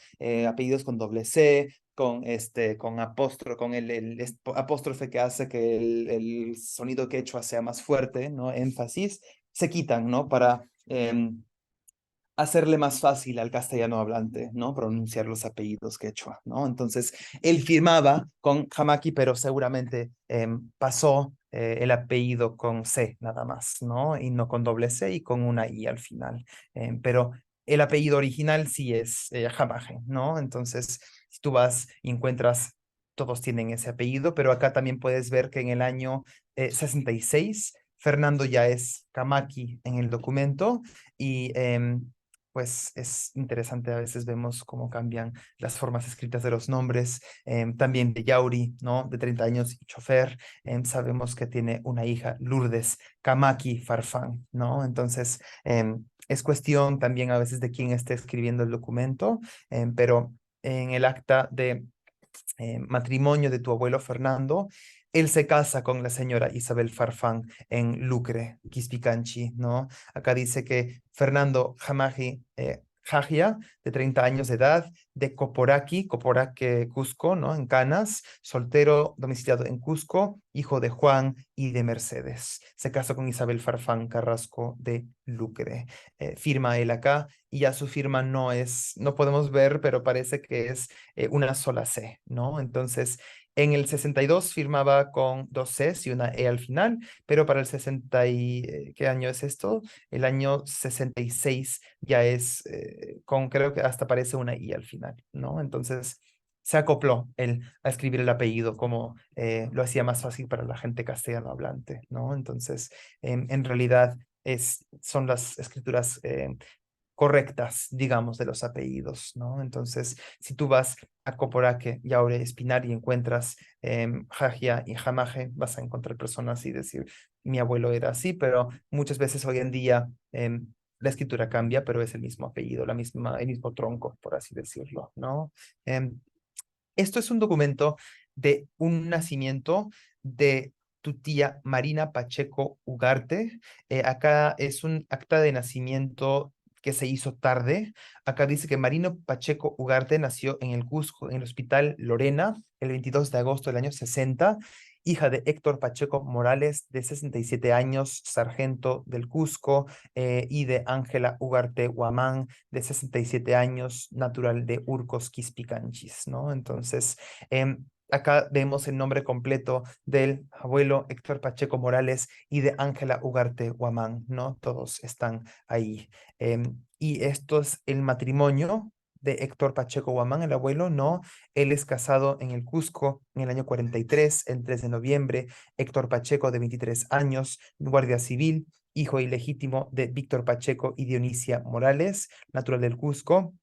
Apellidos con doble C, con apóstrofe, con el apóstrofe que hace que el sonido quechua sea más fuerte, ¿no? Énfasis, se quitan, ¿no? Para hacerle más fácil al castellano hablante, ¿no? Pronunciar los apellidos quechua, ¿no? Entonces, él firmaba con Jamaki, pero seguramente pasó el apellido con C nada más, ¿no? Y no con doble C y con una I al final. Pero el apellido original sí es Jamaje, ¿no? Entonces, si tú vas y encuentras, todos tienen ese apellido, pero acá también puedes ver que en el año 66, Fernando ya es Kamaki en el documento y pues es interesante, a veces vemos cómo cambian las formas escritas de los nombres, también de Yauri, ¿no? De 30 años y chofer, sabemos que tiene una hija, Lourdes Kamaki Farfán, ¿no? Entonces, es cuestión también a veces de quién esté escribiendo el documento, pero en el acta de matrimonio de tu abuelo Fernando, él se casa con la señora Isabel Farfán en Lucre, Quispicanchi, ¿no? Acá dice que Fernando Jamaji Jajia, de 30 años de edad, de Coporaqui, Coporaque, Cusco, ¿no? En Canas, soltero, domiciliado en Cusco, hijo de Juan y de Mercedes. Se casó con Isabel Farfán Carrasco de Lucre. Firma él acá y ya su firma no es, no podemos ver, pero parece que es una sola C, ¿no? Entonces, en el 62 firmaba con dos Cs y una E al final, pero para el 60 ¿qué año es esto? El año 66 ya es con, creo que hasta parece una I al final, ¿no? Entonces, se acopló él a escribir el apellido como lo hacía más fácil para la gente castellano hablante, ¿no? Entonces, en realidad son las escrituras correctas, digamos, de los apellidos, ¿no? Entonces, si tú vas a Coporaque, Yaure, Espinar y encuentras Jajia y Jamaje, vas a encontrar personas y decir, mi abuelo era así, pero muchas veces hoy en día la escritura cambia, pero es el mismo apellido, el mismo tronco, por así decirlo, ¿no? Em, Esto es un documento de un nacimiento de tu tía Marina Pacheco Ugarte. Acá es un acta de nacimiento que se hizo tarde. Acá dice que Marino Pacheco Ugarte nació en el Cusco, en el Hospital Lorena, el 22 de agosto del año 60, hija de Héctor Pacheco Morales, de 67 años, sargento del Cusco, y de Ángela Ugarte Huamán, de 67 años, natural de Urcos, Quispicanchis, ¿no? Entonces, acá vemos el nombre completo del abuelo Héctor Pacheco Morales y de Ángela Ugarte Huamán, ¿no? Todos están ahí. Y esto es el matrimonio de Héctor Pacheco Huamán, el abuelo, ¿no? Él es casado en el Cusco en el año 43, el 3 de noviembre. Héctor Pacheco, de 23 años, guardia civil, hijo ilegítimo de Víctor Pacheco y Dionisia Morales, natural del Cusco.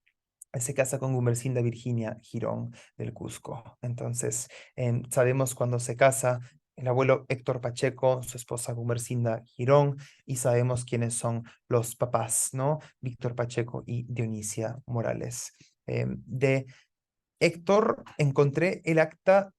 Se casa con Gumersinda Virginia Girón del Cusco. Entonces, sabemos cuando se casa el abuelo Héctor Pacheco, su esposa Gumersinda Girón, y sabemos quiénes son los papás, ¿no? Víctor Pacheco y Dionisia Morales. De Héctor, encontré el acta,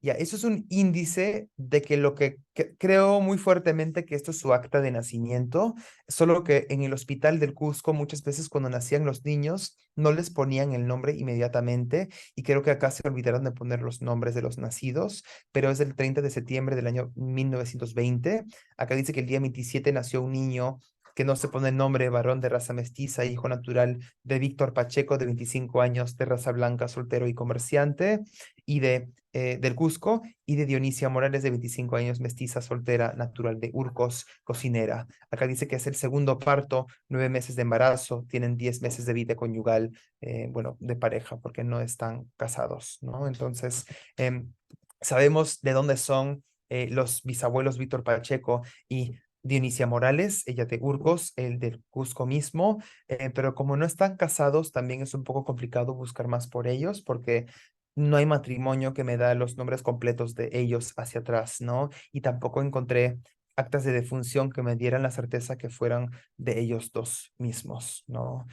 ya, eso es un índice de que lo que creo muy fuertemente que esto es su acta de nacimiento, solo que en el hospital del Cusco muchas veces cuando nacían los niños no les ponían el nombre inmediatamente y creo que acá se olvidaron de poner los nombres de los nacidos, pero es el 30 de septiembre del año 1920. Acá dice que el día 27 nació un niño que no se pone el nombre, varón de raza mestiza, hijo natural de Víctor Pacheco, de 25 años, de raza blanca, soltero y comerciante, y del Cusco, y de Dionisia Morales, de 25 años, mestiza, soltera, natural de Urcos, cocinera. Acá dice que es el segundo parto, 9 meses de embarazo, tienen 10 meses de vida conyugal, bueno, de pareja, porque no están casados, ¿no? Entonces, sabemos de dónde son los bisabuelos Víctor Pacheco y Dionisia Morales, ella de Urcos, el del Cusco mismo, pero como no están casados, también es un poco complicado buscar más por ellos, porque no hay matrimonio que me da los nombres completos de ellos hacia atrás, ¿no? Y tampoco encontré actas de defunción que me dieran la certeza que fueran de ellos dos mismos, ¿no?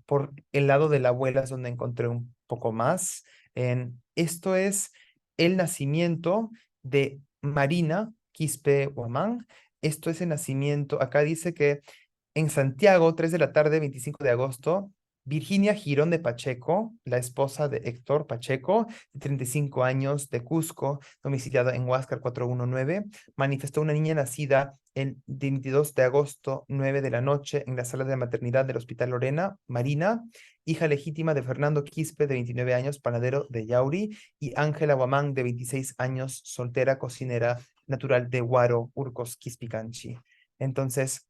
Por el lado de la abuela es donde encontré un poco más. Esto es el nacimiento de Marina Quispe Guamán. Esto es el nacimiento, acá dice que en Santiago, 3 de la tarde, 25 de agosto, Virginia Girón de Pacheco, la esposa de Héctor Pacheco, de 35 años, de Cusco, domiciliada en Huáscar 419, manifestó una niña nacida el 22 de agosto, 9 de la noche, en la sala de maternidad del Hospital Lorena, Marina, hija legítima de Fernando Quispe, de 29 años, panadero de Yauri, y Ángela Guamán, de 26 años, soltera, cocinera, natural de Huaro, Urcos, Quispicanchi. Entonces,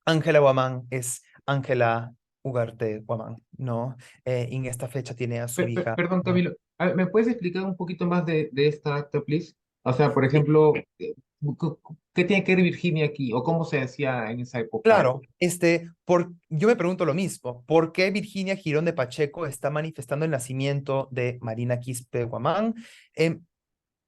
Ángela Guamán es Ángela Ugarte Guamán, ¿no? En esta fecha tiene a su hija. Perdón, Camilo, ¿me puedes explicar un poquito más de esta acta, please? O sea, por Sí, ejemplo, ¿qué tiene que ver Virginia aquí? ¿O cómo se decía en esa época? claro, yo me pregunto lo mismo, ¿por qué Virginia Girón de Pacheco está manifestando el nacimiento de Marina Quispe Guamán? Em,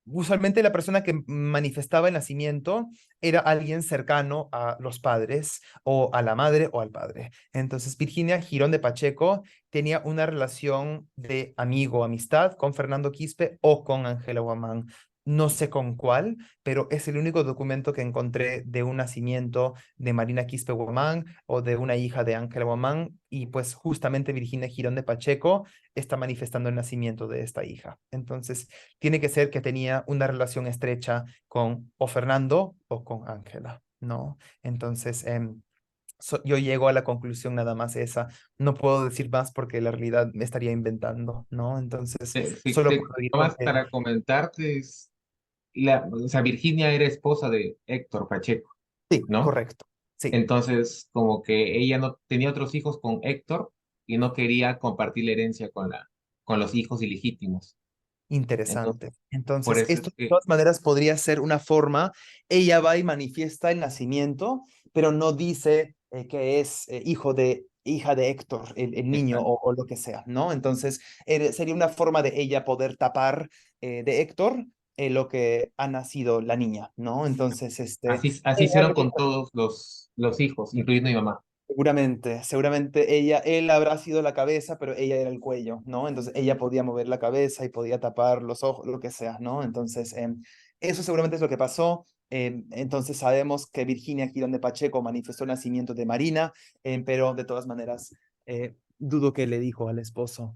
Usualmente la persona que manifestaba el nacimiento era alguien cercano a los padres o a la madre o al padre. Entonces, Virginia Girón de Pacheco tenía una relación de amigo, amistad con Fernando Quispe o con Ángela Guamán. No sé con cuál, pero es el único documento que encontré de un nacimiento de Marina Quispe Guamán o de una hija de Ángela Guamán. Y pues justamente Virginia Girón de Pacheco está manifestando el nacimiento de esta hija. Entonces, tiene que ser que tenía una relación estrecha con o Fernando o con Ángela, ¿no? Entonces, yo llego a la conclusión nada más esa. No puedo decir más porque la realidad me estaría inventando, ¿no? Entonces, Sí, solo puedo ir con nomás para comentarte, o sea, Virginia era esposa de Héctor Pacheco, sí, ¿no? correcto. Sí, Entonces, como que ella no tenía otros hijos con Héctor y no quería compartir la herencia con los hijos ilegítimos. Entonces, interesante. por Entonces, eso esto es de que, todas maneras podría ser una forma, ella va y manifiesta el nacimiento, pero no dice que es hija de Héctor, el niño exacto, o lo que sea, ¿no? Entonces, sería una forma de ella poder tapar de Héctor lo que ha nacido la niña, ¿no? Entonces, así ella hicieron lo que con todos los hijos, incluyendo mi mamá. seguramente él habrá sido la cabeza, pero ella era el cuello, ¿no? Entonces ella podía mover la cabeza y podía tapar los ojos, lo que sea, ¿no? Entonces, eso seguramente es lo que pasó. Entonces sabemos que Virginia Girón de Pacheco manifestó el nacimiento de Marina, pero de todas maneras, dudo que le dijo al esposo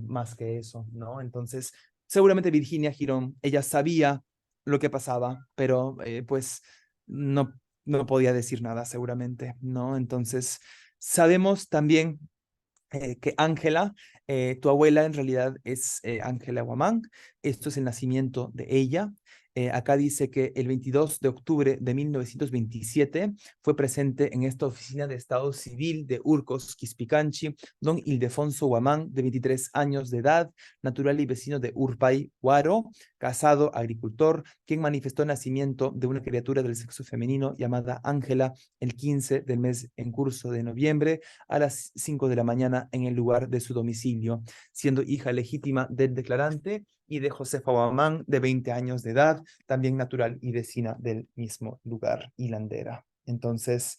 más que eso, ¿no? Entonces, seguramente Virginia Girón, ella sabía lo que pasaba, pero pues no no podía decir nada seguramente, ¿no? Entonces, sabemos también que Ángela, tu abuela en realidad es Ángela Guamán. Esto es el nacimiento de ella. Acá dice que el 22 de octubre de 1927 fue presente en esta oficina de Estado Civil de Urcos, Quispicanchi, don Ildefonso Guamán, de 23 años de edad, natural y vecino de Urpay, Huaro, casado, agricultor, quien manifestó el nacimiento de una criatura del sexo femenino llamada Ángela el 15 del mes en curso de noviembre a las 5 de la mañana en el lugar de su domicilio, siendo hija legítima del declarante y de Josefa Guamán, de 20 años de edad, también natural y vecina del mismo lugar, hilandera. Entonces,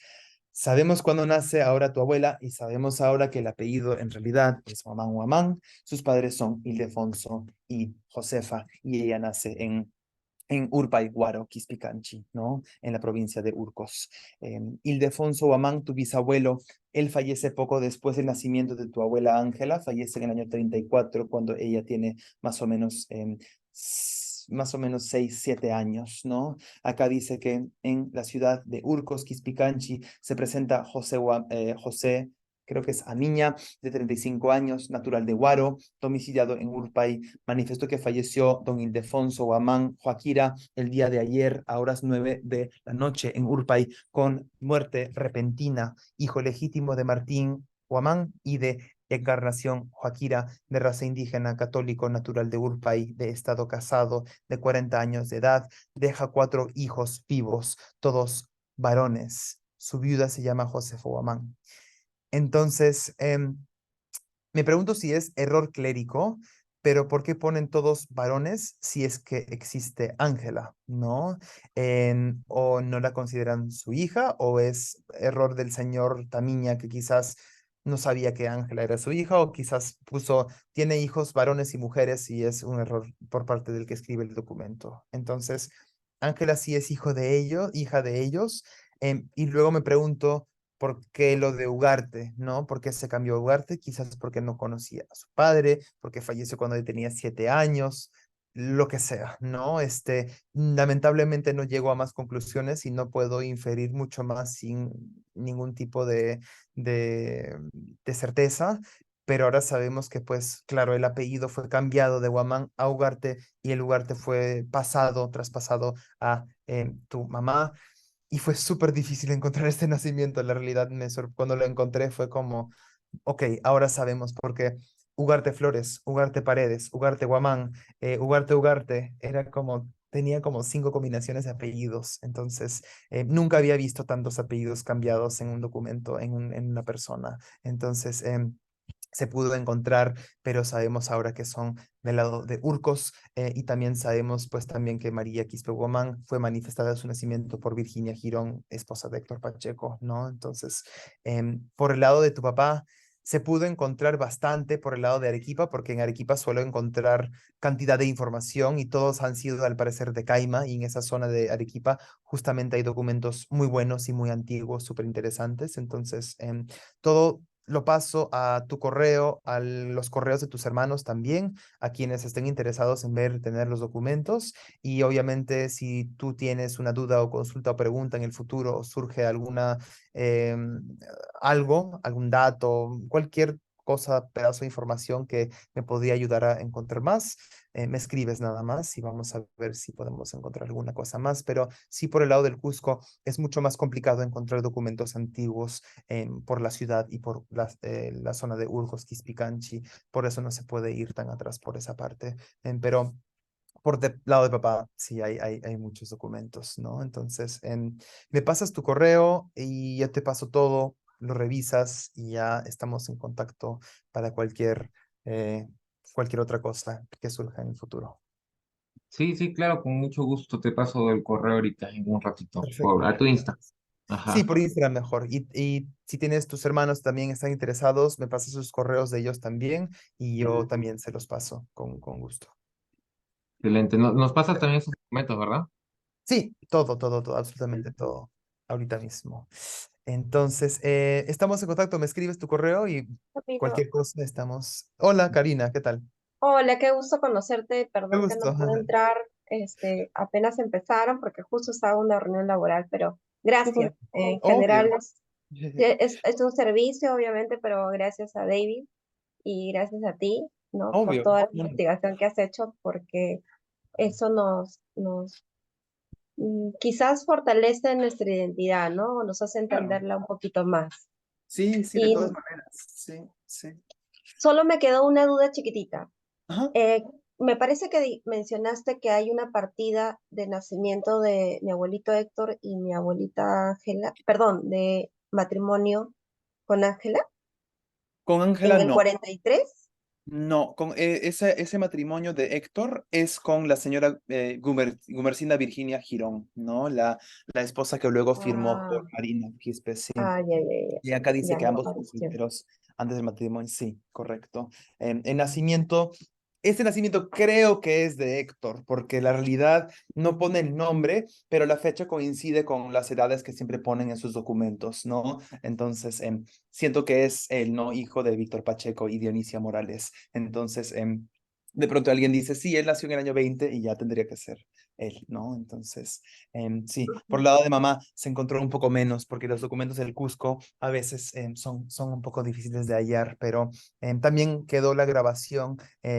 sabemos cuándo nace ahora tu abuela y sabemos ahora que el apellido en realidad es Guamán Guamán. Sus padres son Ildefonso y Josefa y ella nace en Urpay-Guaro, Quispicanchi, ¿no? En la provincia de Urcos. Ildefonso Guamán, tu bisabuelo, él fallece poco después del nacimiento de tu abuela Ángela, fallece en el año 34, cuando ella tiene más o menos 6, 7 años, ¿no? Acá dice que en la ciudad de Urcos, Quispicanchi, se presenta José, creo que es Amiña, de 35 años, natural de Guaro, domiciliado en Urpay, manifestó que falleció don Ildefonso Guamán Joaquira el día de ayer a horas 9 de la noche en Urpay con muerte repentina, hijo legítimo de Martín Guamán y de Encarnación Joaquira, de raza indígena, católico, natural de Urpay, de estado casado, de 40 años de edad, deja 4 hijos vivos, todos varones. Su viuda se llama Josefa Guamán. Entonces, me pregunto si es error clérico, pero ¿por qué ponen todos varones si es que existe Ángela, ¿no? O no la consideran su hija, o es error del señor Tamiña que quizás no sabía que Ángela era su hija, o quizás puso, tiene hijos varones y mujeres y es un error por parte del que escribe el documento. Entonces, Ángela sí es hijo de ellos, hija de ellos, y luego me pregunto, ¿por qué lo de Ugarte, no? ¿Por qué se cambió a Ugarte? Quizás porque no conocía a su padre, porque falleció cuando él tenía 7 años, lo que sea, ¿no? Lamentablemente no llego a más conclusiones y no puedo inferir mucho más sin ningún tipo de certeza, pero ahora sabemos que, pues, claro, el apellido fue cambiado de Guamán a Ugarte y el Ugarte fue traspasado a tu mamá. Y fue súper difícil encontrar este nacimiento. La realidad, cuando lo encontré fue como, ok, ahora sabemos por qué. Ugarte Flores, Ugarte Paredes, Ugarte Guamán, Ugarte, era como, tenía como 5 combinaciones de apellidos. Entonces, nunca había visto tantos apellidos cambiados en un documento, en una persona. Entonces, se pudo encontrar, pero sabemos ahora que son del lado de Urcos, y también sabemos pues también que María Quispe Guamán fue manifestada a su nacimiento por Virginia Girón, esposa de Héctor Pacheco, ¿no? Entonces, por el lado de tu papá, se pudo encontrar bastante por el lado de Arequipa, porque en Arequipa suelo encontrar cantidad de información y todos han sido al parecer de Caima, y en esa zona de Arequipa justamente hay documentos muy buenos y muy antiguos, súper interesantes. Entonces, todo lo paso a tu correo, a los correos de tus hermanos también, a quienes estén interesados en ver, tener los documentos. Y obviamente, si tú tienes una duda o consulta o pregunta en el futuro, o surge em, algún dato, cualquier cosa, pedazo de información que me podría ayudar a encontrar más, me escribes nada más y vamos a ver si podemos encontrar alguna cosa más. Pero sí, por el lado del Cusco es mucho más complicado encontrar documentos antiguos por la ciudad y por la zona de Urcos, Quispicanchi. Por eso no se puede ir tan atrás por esa parte. Pero por del lado de papá, sí, hay muchos documentos, ¿no? Entonces, me pasas tu correo y ya te paso todo, lo revisas y ya estamos en contacto para eh, cualquier otra cosa que surja en el futuro. Sí, sí, claro, con mucho gusto te paso el correo ahorita en un ratito, Perfecto. a tu Insta. Sí, Ajá. por Instagram mejor. Y si tienes tus hermanos también están interesados, me pasas sus correos de ellos también y yo también se los paso con gusto. Excelente. Nos pasas también esos documentos, ¿verdad? Sí, todo, absolutamente todo, ahorita mismo. Entonces, estamos en contacto, me escribes tu correo y Camilo. cualquier cosa estamos. Hola, Karina, ¿qué tal? Hola, qué gusto conocerte. Me Perdón que no gustó. pude entrar, apenas empezaron porque justo estaba en una reunión laboral, pero gracias. En general Obvio. es un servicio, obviamente, pero gracias a David y gracias a ti, ¿no? Por Obvio. toda la Bueno, investigación que has hecho, porque eso quizás fortalece nuestra identidad, ¿no? Nos hace claro. entenderla un poquito más. Sí, sí, de Y todas maneras. Sí, sí. solo me quedó una duda chiquitita. Ajá. Me parece que mencionaste que hay una partida de nacimiento de mi abuelito Héctor y mi abuelita Ángela, perdón, de matrimonio con Ángela Con Ángela en el no. 43. No, ese matrimonio de Héctor es con la señora Gumersinda Virginia Girón, ¿no? La esposa que luego firmó Ah, por Marina Quispe, sí. ya, ya, ya, Y acá dice ya que me ambos fueron apareció. solteros antes del matrimonio. Sí, correcto. El nacimiento, este nacimiento creo que es de Héctor, porque la realidad no pone el nombre, pero la fecha coincide con las edades que siempre ponen en sus documentos, ¿no? Entonces, siento que es el no hijo de Víctor Pacheco y Dionisia Morales. Entonces, de pronto alguien dice, sí, él nació en el año 20 y ya tendría que ser él, ¿no? Entonces, sí, por el lado de mamá se encontró un poco menos porque los documentos del Cusco a veces son un poco difíciles de hallar, pero también quedó la grabación,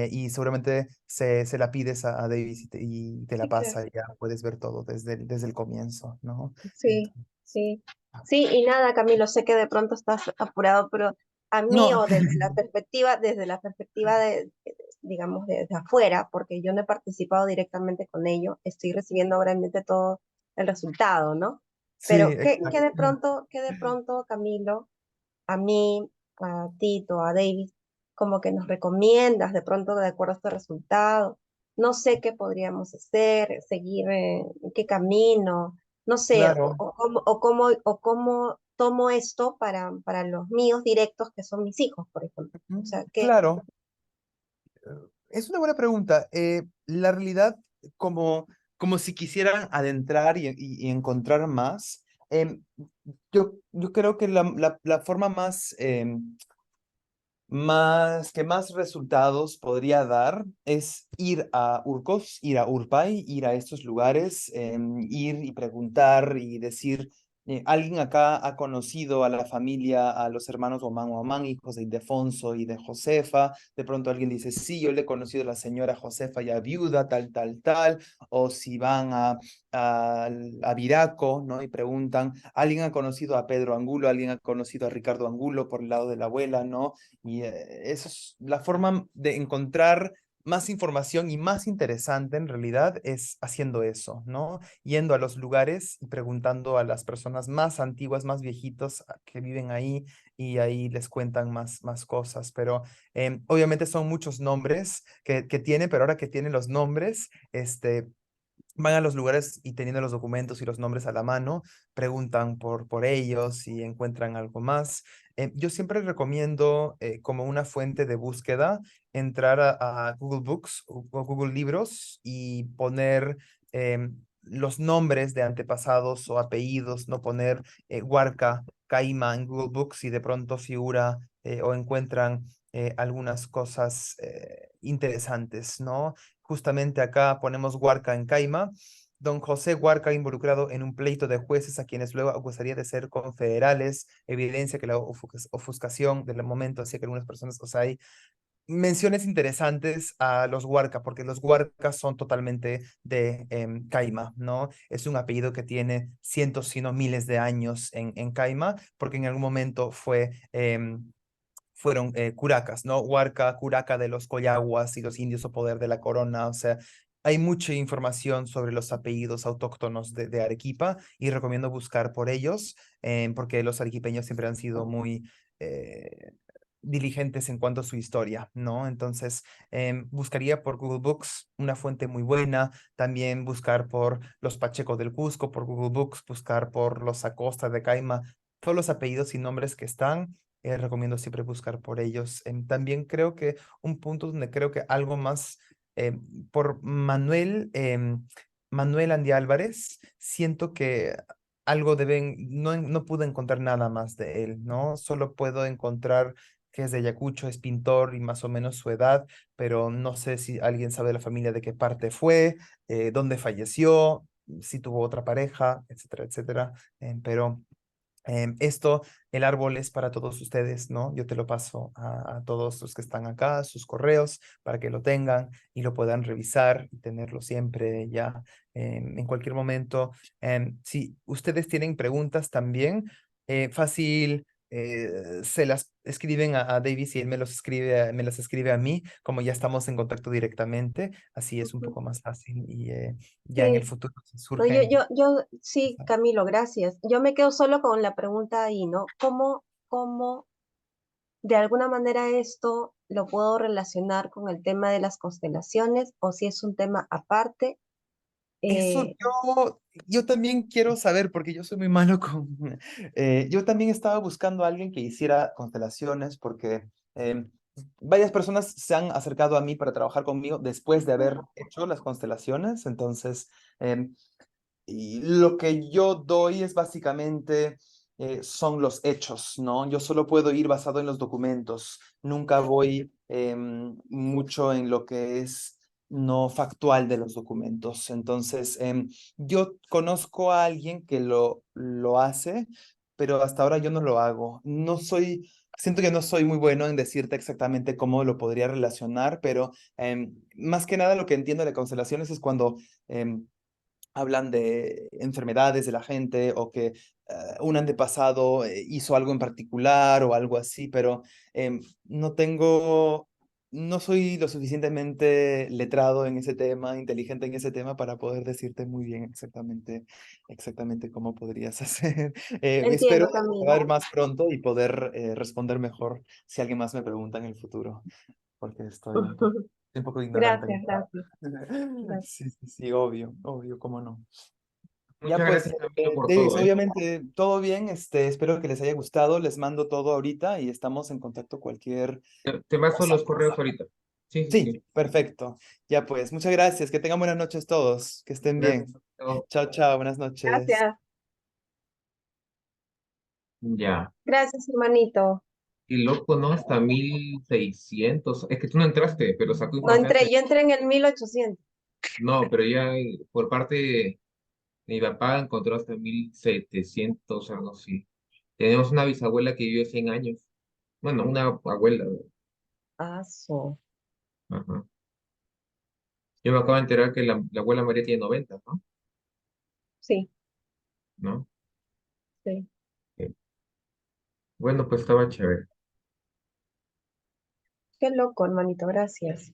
y seguramente se la pides a Davis y te la Sí, claro. pasa y ya puedes ver todo desde el comienzo, ¿no? Sí, Entonces, sí. Sí, y nada, Camilo, sé que de pronto estás apurado, pero a mí no, o desde la perspectiva digamos, de afuera, porque yo no he participado directamente con ello, estoy recibiendo obviamente todo el resultado, ¿no? sí, Pero exacto. qué de pronto, Camilo, a mí, a Tito, a David, como que nos recomiendas de pronto de acuerdo a este resultado. No sé qué podríamos hacer, seguir qué camino, no sé, Claro, o cómo tomo esto para los míos directos, que son mis hijos, por ejemplo. O sea, que claro. Es una buena pregunta. La realidad, como si quisieran adentrar y encontrar más, yo creo que la forma más resultados podría dar es ir a Urcos, ir a Urpay, ir a estos lugares, ir y preguntar y decir, alguien acá ha conocido a la familia, a los hermanos Omán, hijos de Ildefonso y de Josefa. De pronto alguien dice, sí, yo le he conocido a la señora Josefa ya viuda, tal, tal, tal. O si van a Viraco, ¿no? Y preguntan, ¿alguien ha conocido a Pedro Angulo? ¿Alguien ha conocido a Ricardo Angulo por el lado de la abuela? ¿No? Y esa es la forma de encontrar más información y más interesante en realidad es haciendo eso, ¿no? Yendo a los lugares y preguntando a las personas más antiguas, más viejitos que viven ahí y ahí les cuentan más cosas. Pero obviamente son muchos nombres que tiene, pero ahora que tiene los nombres, van a los lugares y teniendo los documentos y los nombres a la mano, preguntan por ellos y encuentran algo más. Yo siempre recomiendo como una fuente de búsqueda entrar a Google Books o Google Libros y poner los nombres de antepasados o apellidos, no poner Huarca, Caima en Google Books y de pronto figura o encuentran algunas cosas interesantes, ¿no? Justamente acá ponemos Huarca en Caima. Don José Huarca involucrado en un pleito de jueces a quienes luego acusaría de ser confederales, evidencia que la ofuscación del momento hacía que algunas personas, o sea, hay menciones interesantes a los Huarca, porque los Huarcas son totalmente de Caima, ¿no? Es un apellido que tiene cientos, si no miles de años en Caima, porque en algún momento fueron curacas, ¿no? Huarca, curaca de los Coyaguas y los indios o poder de la corona, o sea, hay mucha información sobre los apellidos autóctonos de Arequipa y recomiendo buscar por ellos, porque los arequipeños siempre han sido muy eh, diligentes en cuanto a su historia, ¿no? Entonces, buscaría por Google Books una fuente muy buena, también buscar por los Pacheco del Cusco, por Google Books, buscar por los Acosta de Caima, todos los apellidos y nombres que están recomiendo siempre buscar por ellos. También creo que un punto donde creo que algo más por Manuel Andy Álvarez, siento que algo no pude encontrar nada más de él, ¿no? Solo puedo encontrar que es de Ayacucho, es pintor y más o menos su edad, pero no sé si alguien sabe de la familia de qué parte fue, dónde falleció, si tuvo otra pareja, etcétera, etcétera. Pero esto, el árbol es para todos ustedes, ¿no? Yo te lo paso a todos los que están acá, sus correos, para que lo tengan y lo puedan revisar y tenerlo siempre ya en cualquier momento. Si ustedes tienen preguntas también, fácil, se las escriben a Davis y él me las escribe a mí, como ya estamos en contacto directamente, así es un ujú, poco más fácil y ya en el sí. futuro si No, surgen. sí, Camilo, gracias. Yo me quedo solo con la pregunta ahí, ¿no? ¿Cómo de alguna manera esto lo puedo relacionar con el tema de las constelaciones o si es un tema aparte? Eso Eh, yo también quiero saber, porque yo soy muy malo yo también estaba buscando a alguien que hiciera constelaciones, porque varias personas se han acercado a mí para trabajar conmigo después de haber hecho las constelaciones. Entonces, em, y lo que yo doy es básicamente, son los hechos, ¿no? Yo solo puedo ir basado en los documentos, nunca voy mucho en lo que es no factual de los documentos. Entonces, yo conozco a alguien que lo hace, pero hasta ahora yo no lo hago. Siento que no soy muy bueno en decirte exactamente cómo lo podría relacionar, pero más que nada lo que entiendo de constelaciones es cuando hablan de enfermedades de la gente o que un antepasado hizo algo en particular o algo así, pero no tengo no soy lo suficientemente letrado en ese tema, inteligente en ese tema para poder decirte muy bien exactamente cómo podrías hacer. Espero Entiendo, Camilo. ver más pronto y poder responder mejor si alguien más me pregunta en el futuro, porque estoy un poco ignorante en Gracias, el tema. gracias, gracias. Sí, sí, sí, obvio, obvio, cómo no. Ya Muchas pues, gracias, Camilo, por Davis, todo, ¿eh? obviamente todo bien, espero que les haya gustado, les mando todo ahorita y estamos en contacto cualquier Te paso cosa. los correos ahorita. Sí, sí, Sí, sí. perfecto. Ya pues, muchas gracias, que tengan buenas noches todos, que estén bien. Gracias. Chao. Chao, chao, buenas noches. Gracias, Ya. gracias, hermanito. Y loco, ¿no? Hasta 1600. Es que tú no entraste, pero sacó No información entré, hasta... yo entré en el 1800. No, pero ya por parte de mi papá encontró hasta 1700, algo así. Tenemos una bisabuela que vive 100 años. Bueno, una abuela. Ah, so. Ajá. Yo me acabo de enterar que la abuela María tiene 90, ¿no? Sí, ¿No? sí. Eh, Bueno, pues estaba chévere. Qué loco, hermanito, gracias.